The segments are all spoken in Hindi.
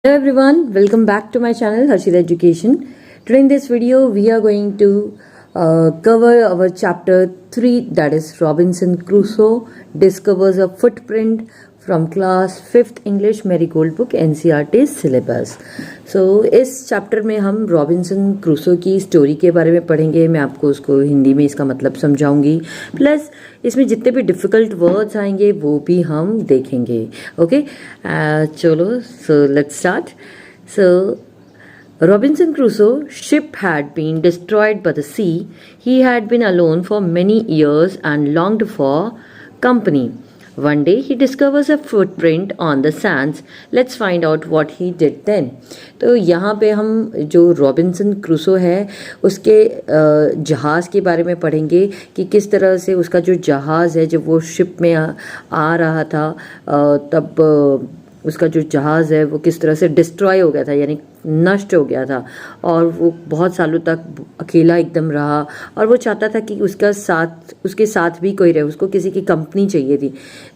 Hello everyone, welcome back to my channel Harshita Education. Today in this video we are going to cover our chapter 3, that is Robinson Crusoe discovers a footprint from class 5th English Marigold book NCERT syllabus. So इस चैप्टर में हम रॉबिन्सन क्रूसो की स्टोरी के बारे में पढ़ेंगे. मैं आपको उसको हिंदी में इसका मतलब समझाऊंगी, प्लस इसमें जितने भी डिफ़िकल्ट वर्ड्स आएंगे वो भी हम देखेंगे. ओके चलो, so let's start. So Robinson Crusoe ship had been destroyed by the sea. He had been alone for many years and longed for company. One day he discovers a footprint on the sands. Let's find out what he did then. तो यहाँ पे हम जो रॉबिन्सन क्रूसो है उसके जहाज़ के बारे में पढ़ेंगे कि किस तरह से उसका जो जहाज़ है, जब वो शिप में आ रहा था तब उसका जो जहाज़ है वो किस तरह से डिस्ट्रॉय हो गया था, यानी नष्ट हो गया था, और वो बहुत सालों तक अकेला एकदम रहा और वो चाहता था कि उसके साथ भी कोई रहे, उसको किसी की कंपनी चाहिए थी.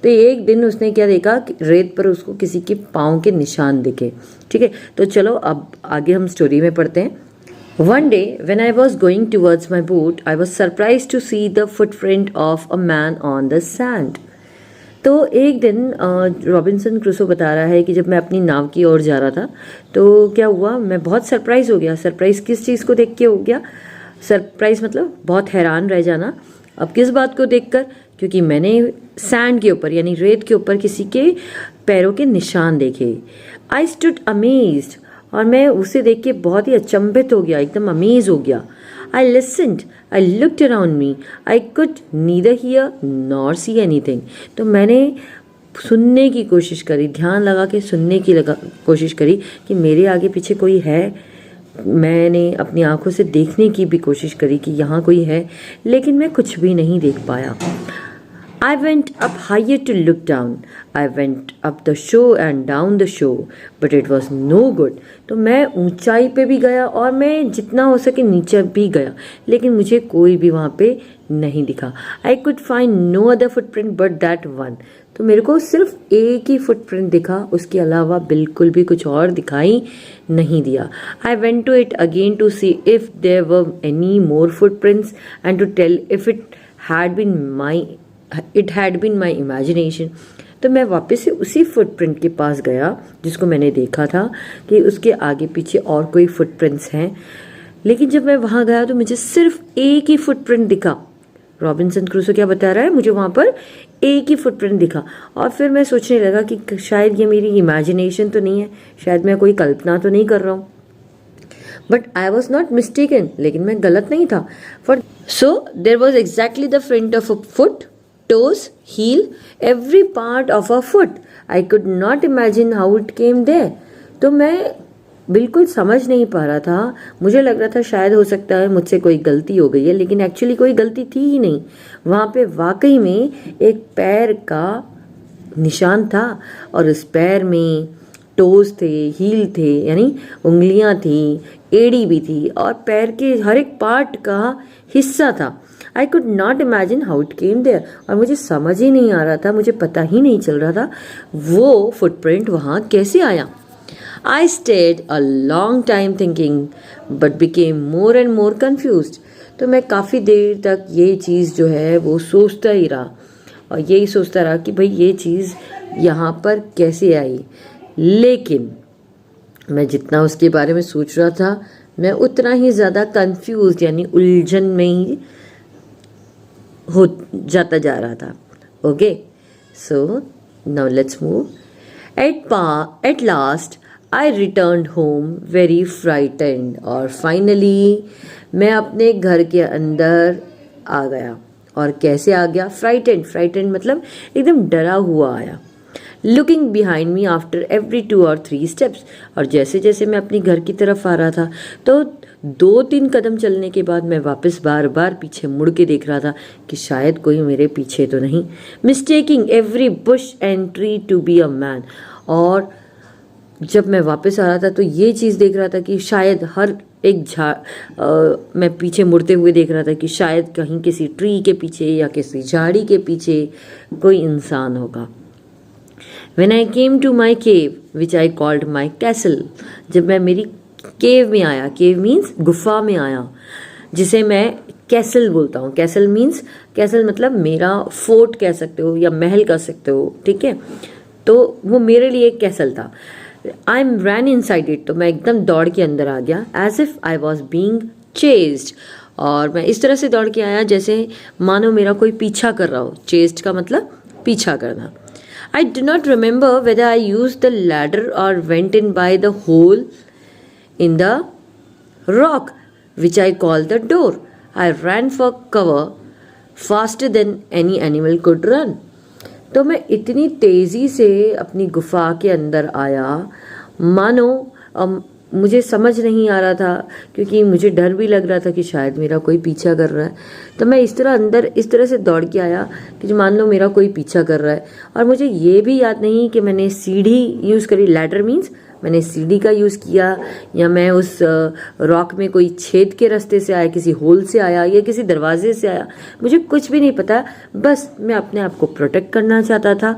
तो एक दिन उसने क्या देखा कि रेत पर उसको किसी के पाँव के निशान दिखे. ठीक है, तो चलो अब आगे हम स्टोरी में पढ़ते हैं. One day, when I was going towards my boat, I was surprised to see the footprint of a man on the sand. तो एक दिन रॉबिन्सन क्रूसो बता रहा है कि जब मैं अपनी नाव की ओर जा रहा था तो क्या हुआ, मैं बहुत सरप्राइज़ हो गया. सरप्राइज़ किस चीज़ को देख के हो गया? सरप्राइज़ मतलब बहुत हैरान रह जाना. अब किस बात को देखकर? क्योंकि मैंने सैंड के ऊपर यानी रेत के ऊपर किसी के पैरों के निशान देखे. आई स्टूड अमेज्ड, और मैं उसे देख के बहुत ही अचंभित हो गया, एकदम अमेज हो गया. I listened, I looked around me, I could neither hear nor see anything. तो मैंने सुनने की कोशिश करी, ध्यान लगा के सुनने की कोशिश करी कि मेरे आगे पीछे कोई है. मैंने अपनी आंखों से देखने की भी कोशिश करी कि यहाँ कोई है, लेकिन मैं कुछ भी नहीं देख पाया. I went up higher to look down. I went up the shore and down the shore, but it was no good. तो मैं ऊंचाई पे भी गया और मैं जितना हो सके नीचे भी गया, लेकिन मुझे कोई भी वहाँ पे नहीं दिखा. I could find no other footprint but that one. तो मेरे को सिर्फ एक ही फुटप्रिंट दिखा, उसके अलावा बिल्कुल भी कुछ और दिखाई नहीं दिया. I went to it again to see if there were any more footprints and to tell if it had been my imagination. तो मैं वापस से उसी फुटप्रिंट के पास गया जिसको मैंने देखा था कि उसके आगे पीछे और कोई फुटप्रिंट्स हैं, लेकिन जब मैं वहाँ गया तो मुझे सिर्फ एक ही फुटप्रिंट दिखा. रॉबिन्सन क्रूसो क्या बता रहा है, मुझे वहाँ पर एक ही फुटप्रिंट दिखा. और फिर मैं सोचने लगा कि शायद ये मेरी इमेजिनेशन तो नहीं है, शायद मैं कोई कल्पना तो नहीं कर रहा हूँ. But I was not mistaken, लेकिन मैं गलत नहीं था. So there was exactly the print of a foot, toes, heel, every part of a foot. I could not imagine how it came there. तो मैं बिल्कुल समझ नहीं पा रहा था. मुझे लग रहा था शायद हो सकता है मुझसे कोई गलती हो गई है, लेकिन एक्चुअली कोई गलती थी ही नहीं. वहाँ पे वाकई में एक पैर का निशान था, और उस पैर में टोज थे, हील थे यानी उंगलियाँ थी, एड़ी भी थी, और पैर के हर एक पार्ट का हिस्सा था. I could not imagine how it came there. और मुझे समझ ही नहीं आ रहा था, मुझे पता ही नहीं चल रहा था वो फुटप्रिंट वहाँ कैसे आया. I stayed a long time thinking, but became more and more confused. तो मैं काफ़ी देर तक ये चीज़ जो है वो सोचता ही रहा, और यही सोचता रहा कि भाई ये चीज़ यहाँ पर कैसे आई. लेकिन मैं जितना उसके बारे में सोच रहा था, मैं उतना ही ज़्यादा कंफ्यूज यानी उलझन में ही हो जाता जा रहा था. Okay, so now let's move. At last I return home very frightened. और फाइनली मैं अपने घर के अंदर आ गया. और कैसे आ गया? फ्राइटेंड मतलब एकदम डरा हुआ आया. Looking behind me after every 2 or 3 steps. और जैसे जैसे मैं अपनी घर की तरफ आ रहा था तो 2-3 कदम चलने के बाद मैं वापस बार बार पीछे मुड़ के देख रहा था कि शायद कोई मेरे पीछे तो नहीं. Mistaking every bush and tree to be a man. और जब मैं वापस आ रहा था तो ये चीज़ देख रहा था कि शायद हर एक मैं पीछे मुड़ते हुए देख रहा था कि शायद कहीं किसी ट्री के पीछे या किसी झाड़ी के पीछे कोई इंसान होगा. When I came to my cave, which I called my castle, जब मैं मेरी केव में आया, केव मीन्स गुफा में आया, जिसे मैं कैसल बोलता हूँ. कैसल मीन्स, कैसल मतलब मेरा फोर्ट कह सकते हो या महल कह सकते हो, ठीक है. तो वो मेरे लिए एक कैसल था. I am ran inside it, तो मैं एकदम दौड़ के अंदर आ गया. As if I was being chased, और मैं इस तरह से दौड़ के आया जैसे मानो मेरा कोई पीछा कर रहा हो. चेस्ड का मतलब पीछा करना. I do not remember whether I use the ladder or went in by the hole in the rock which I call the door. I ran for cover faster than any animal could run. तो मैं इतनी तेज़ी से अपनी गुफा के अंदर आया मानो मुझे समझ नहीं आ रहा था, क्योंकि मुझे डर भी लग रहा था कि शायद मेरा कोई पीछा कर रहा है. तो मैं इस तरह अंदर इस तरह से दौड़ के आया कि मान लो मेरा कोई पीछा कर रहा है. और मुझे ये भी याद नहीं कि मैंने सीढ़ी यूज़ करी. लैडर मीन्स मैंने सीढ़ी का यूज़ किया, या मैं उस रॉक में कोई छेद के रास्ते से आया, किसी होल से आया या किसी दरवाजे से आया. मुझे कुछ भी नहीं पता. बस मैं अपने आप को प्रोटेक्ट करना चाहता था,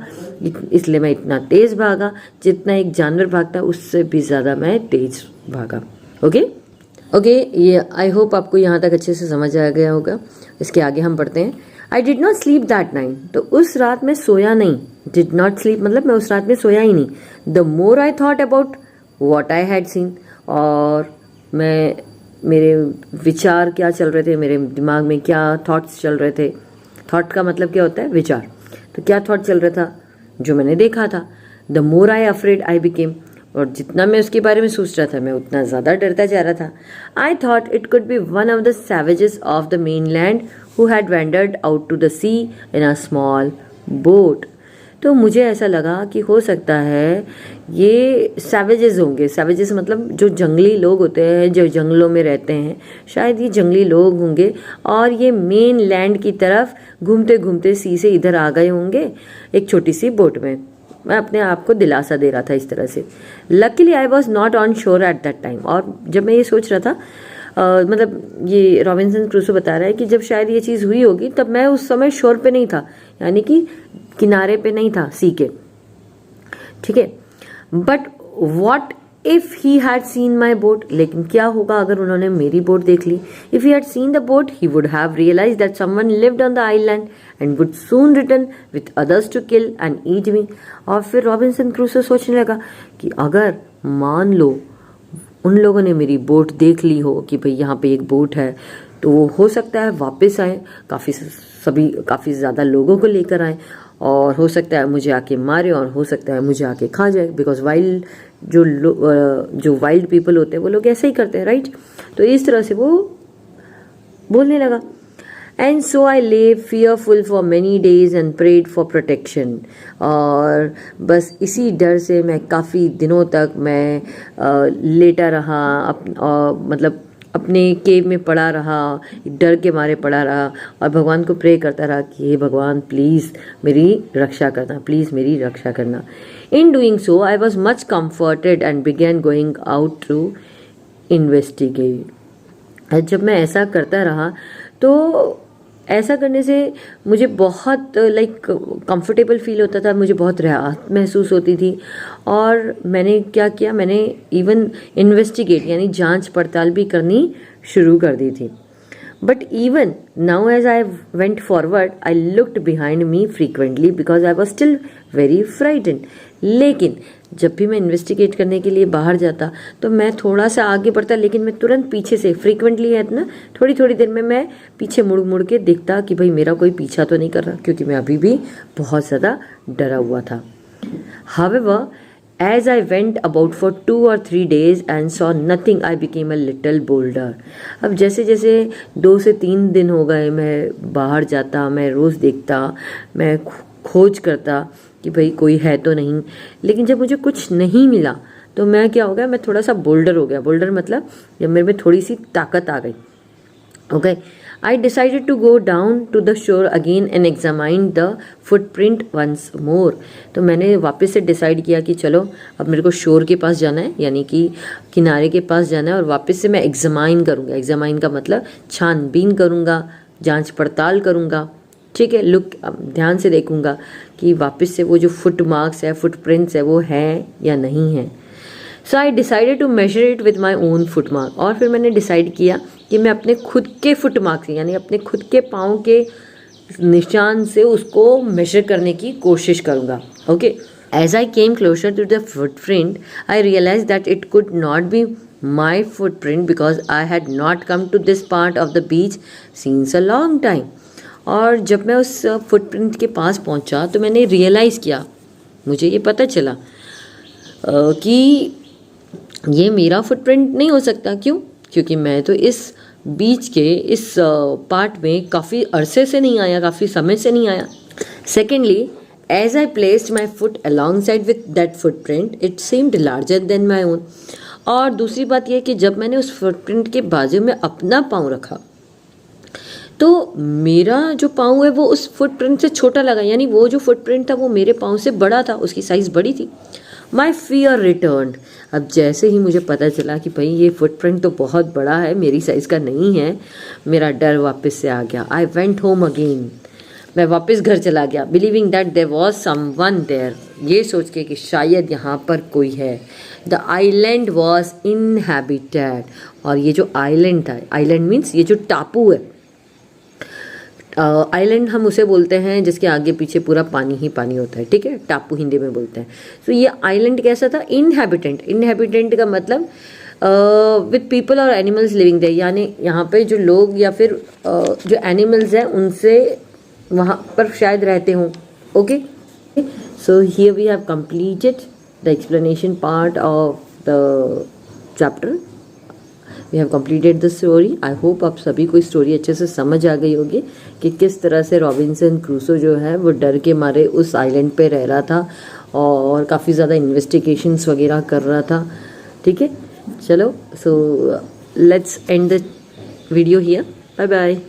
इसलिए मैं इतना तेज़ भागा. जितना एक जानवर भागता उससे भी ज़्यादा मैं तेज़ भागा. ओके, ये आई होप आपको यहाँ तक अच्छे से समझ आ गया होगा. इसके आगे हम पढ़ते हैं. I did not sleep that night, तो उस रात मैं सोया नहीं. डिड नॉट स्लीप मतलब मैं उस रात में सोया ही नहीं. The more I thought about what I had seen, और मेरे विचार क्या चल रहे थे, मेरे दिमाग में क्या थॉट्स चल रहे थे. थॉट का मतलब क्या होता है, विचार. तो क्या थॉट चल रहा था, जो मैंने देखा था. The more I afraid I became, और जितना मैं उसके बारे में सोच रहा था मैं उतना ज़्यादा डरता जा रहा था. I thought it could be one of the savages of the mainland who had wandered out to the sea in a small boat. तो मुझे ऐसा लगा कि हो सकता है ये सैवेजेस होंगे. सैवेजेस मतलब जो जंगली लोग होते हैं, जो जंगलों में रहते हैं, शायद ये जंगली लोग होंगे और ये मेन लैंड की तरफ घूमते घूमते सी से इधर आ गए होंगे एक छोटी सी बोट में. मैं अपने आप को दिलासा दे रहा था इस तरह से. Luckily I was not on शोर एट दैट टाइम. और जब मैं ये सोच रहा था, मतलब ये रॉबिन्सन क्रूसो बता रहा है कि जब शायद ये चीज़ हुई होगी तब मैं उस समय शोर पे नहीं था, यानी कि किनारे पे नहीं था सी के. ठीक है. But what if he had seen my boat, लेकिन क्या होगा अगर उन्होंने मेरी बोट देख ली. If he had seen the boat he would have realise that someone lived on the island and would soon return with others to kill and eat me. और फिर रॉबिन्सन क्रूसो सोचने लगा कि अगर मान लो उन लोगों ने मेरी बोट देख ली हो कि भाई यहाँ पे एक बोट है, तो वो हो सकता है वापस आए, काफ़ी ज़्यादा लोगों को लेकर आए, और हो सकता है मुझे आके मारे, और हो सकता है मुझे आके खा जाए. बिकॉज वाइल्ड जो वाइल्ड पीपल होते हैं वो लोग ऐसे ही करते हैं, राइट. तो इस तरह से वो बोलने लगा. And so I lay fearful for many days and prayed for protection. और बस इसी डर से मैं काफ़ी दिनों तक मैं लेटा रहा, मतलब अपने केव में पड़ा रहा, डर के मारे पड़ा रहा, और भगवान को प्रे करता रहा कि हे भगवान प्लीज़ मेरी रक्षा करना, प्लीज़ मेरी रक्षा करना. In doing so I was much comforted and began going out to investigate. जब मैं ऐसा करता रहा तो ऐसा करने से मुझे बहुत कंफर्टेबल फील होता था, मुझे बहुत राहत महसूस होती थी. और मैंने क्या किया, मैंने इवन इन्वेस्टिगेट यानी जांच पड़ताल भी करनी शुरू कर दी थी. But even now as I went forward I looked behind me frequently because I was still very frightened. लेकिन जब भी मैं इन्वेस्टिगेट करने के लिए बाहर जाता तो मैं थोड़ा सा आगे बढ़ता, लेकिन मैं तुरंत पीछे से, फ्रीक्वेंटली है ना, थोड़ी थोड़ी देर में मैं पीछे मुड़ मुड़ के देखता कि भाई मेरा कोई पीछा तो नहीं कर रहा, क्योंकि मैं अभी भी बहुत ज़्यादा डरा हुआ था. However as I went about for 2 or 3 days and saw nothing, I became a little bolder. अब जैसे जैसे 2 से 3 दिन हो गए मैं बाहर जाता, मैं रोज़ देखता, मैं खोज करता कि भाई कोई है तो नहीं. लेकिन जब मुझे कुछ नहीं मिला तो मैं क्या हो गया, मैं थोड़ा सा बोल्डर हो गया. बोल्डर मतलब जब मेरे में थोड़ी सी ताकत आ गई. Okay. I decided to go down to the shore again and examine the footprint once more. तो मैंने वापस से डिसाइड किया कि चलो अब मेरे को शोर के पास जाना है, यानी कि किनारे के पास जाना है, और वापस से मैं एग्जामाइन करूँगा. एग्जामाइन का मतलब छानबीन करूँगा, जांच पड़ताल करूँगा. ठीक है, लुक ध्यान से देखूंगा कि वापस से वो जो फुट मार्क्स है, फुटप्रिंट्स है, वो है या नहीं है। So I decided to measure it with my own foot mark. और फिर मैंने डिसाइड किया कि मैं अपने खुद के फुट मार्क्स यानी अपने खुद के पाँव के निशान से उसको मेजर करने की कोशिश करूँगा। Okay, as I came closer to the footprint I realise that it could not be my footprint because I had not come to this part of the beach since a long time. और जब मैं उस फुटप्रिंट के पास पहुंचा तो मैंने रियलाइज़ किया, मुझे ये पता चला कि ये मेरा फुटप्रिंट नहीं हो सकता। क्यों? क्योंकि मैं तो इस बीच के इस पार्ट में काफ़ी अरसे से नहीं आया, काफ़ी समय से नहीं आया। Secondly, as I placed my foot alongside with that footprint it seemed larger than my own. और दूसरी बात यह कि जब मैंने उस फुटप्रिंट के बाजू में अपना पाँव रखा तो मेरा जो पाँव है वो उस फुटप्रिंट से छोटा लगा, यानी वो जो फुटप्रिंट था वो मेरे पाँव से बड़ा था, उसकी साइज़ बड़ी थी। My fear return. अब जैसे ही मुझे पता चला कि भाई ये फुटप्रिंट तो बहुत बड़ा है, मेरी साइज़ का नहीं है, मेरा डर वापस से आ गया। I went home again. मैं वापस घर चला गया, believing that there was someone there, ये सोच के कि शायद यहाँ पर कोई है। The island was inhabited. और ये जो आइलैंड था, आइलैंड मीन्स ये जो टापू है, आइलैंड हम उसे बोलते हैं जिसके आगे पीछे पूरा पानी ही पानी होता है, ठीक है, टापू हिंदी में बोलते हैं। तो ये आइलैंड कैसा था? इनहैबिटेंट। इनहैबिटेंट का मतलब विद पीपल और एनिमल्स लिविंग देयर, यानी यहाँ पे जो लोग या फिर जो एनिमल्स हैं उनसे वहाँ पर शायद रहते हों। Okay, so here we have completed the explanation part of the chapter. We have completed the story. I hope आप सभी को स्टोरी अच्छे से समझ आ गई होगी कि किस तरह से रॉबिन्सन क्रूसो जो है वो डर के मारे उस आइलैंड पे रह रहा था और काफ़ी ज़्यादा इन्वेस्टिगेशंस वगैरह कर रहा था। ठीक है, चलो, so let's end the video here. Bye bye.